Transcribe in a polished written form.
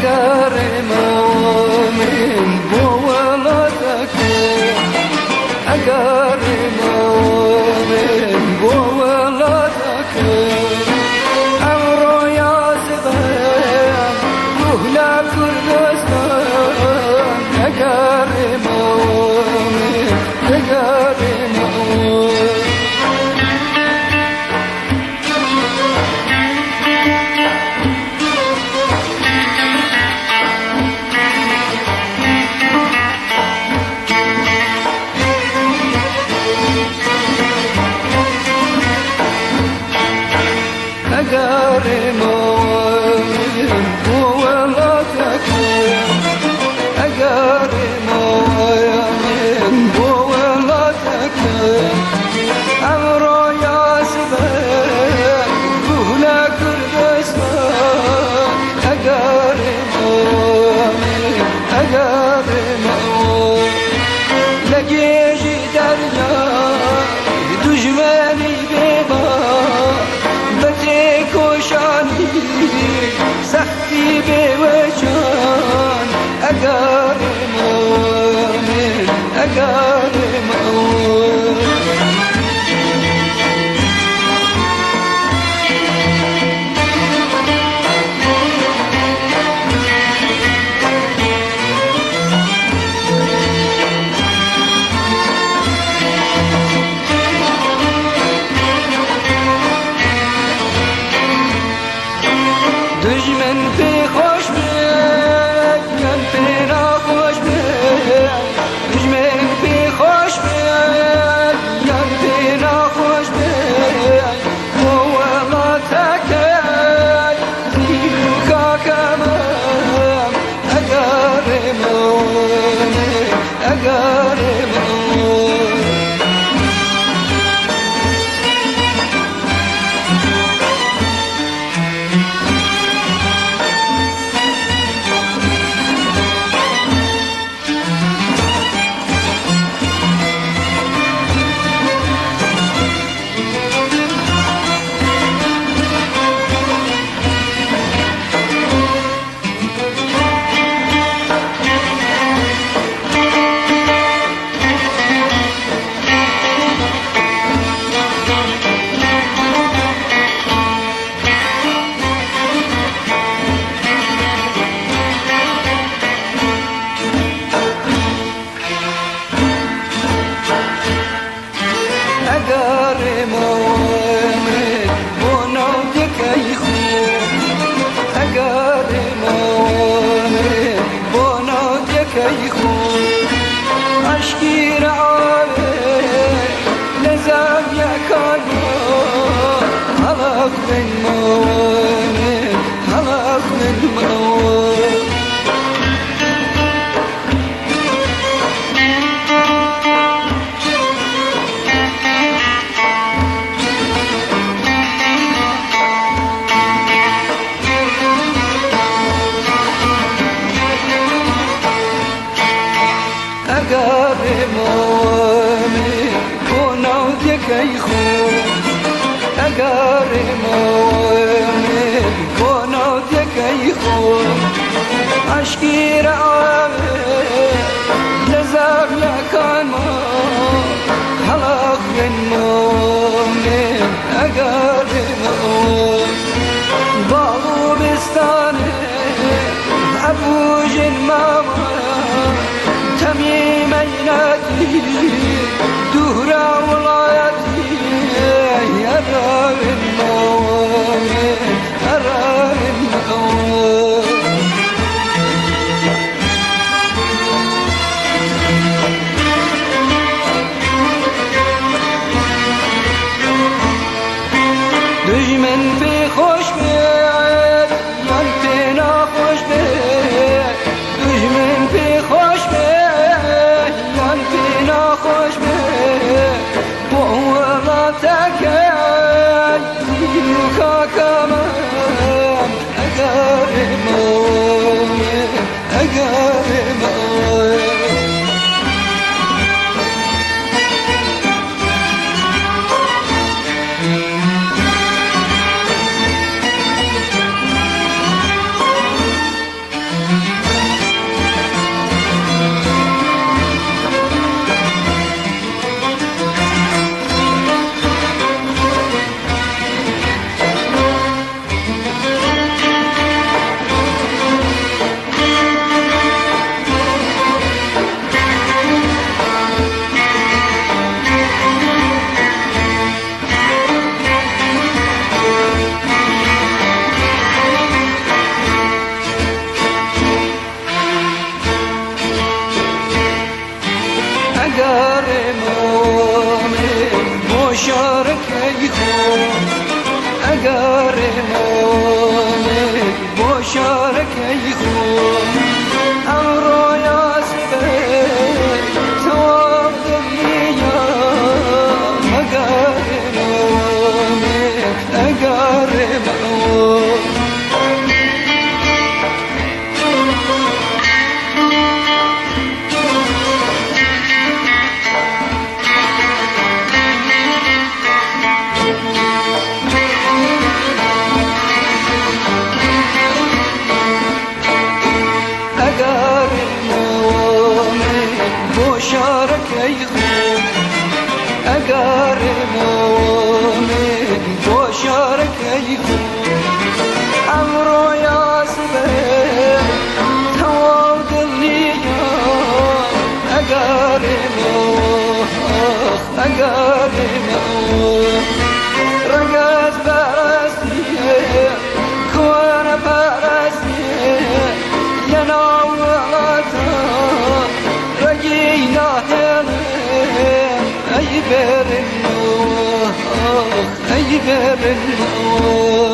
أكرم من بولدك أكرم من بولدك أمر يا سبان أهلا كردستان أكرم من أكرم أكرم من بولدك أكرم من بولدك أمر يا سبان أهلا كردستان أكرم من أكرم لجيجي درجة دجماني بيضا سختي بوجان أكرم من أكرم دجمن في خوش بيت من فينا خوش بيت دجمن في خوش بيت من فينا خوش بيت هو ما تكاي زيوكا كمان أكرم أكرم أكرم من بنودك يخون أكرم من بنودك يخون عشقي رعاية لزام يا كرم هلق من موان هلق من موان أكرم من بنودك يخون أكرم من بنودك يخون عشقي رعاية لزام يا كان حلق من مؤمن أكرم باغو بستاني أبو جن ماما تميميناتي دهرا ولايتي يا رب المؤمن يا رب المؤمن دجمن في خوش بيت من فينا خوش بيت دجمن في خوش بيت من فينا خوش بيت بوراتك زيوكا كمان أكرم أكرم أقارم رقص فرسي كون فرسي يناولتا رقينا أي برنو أي برنو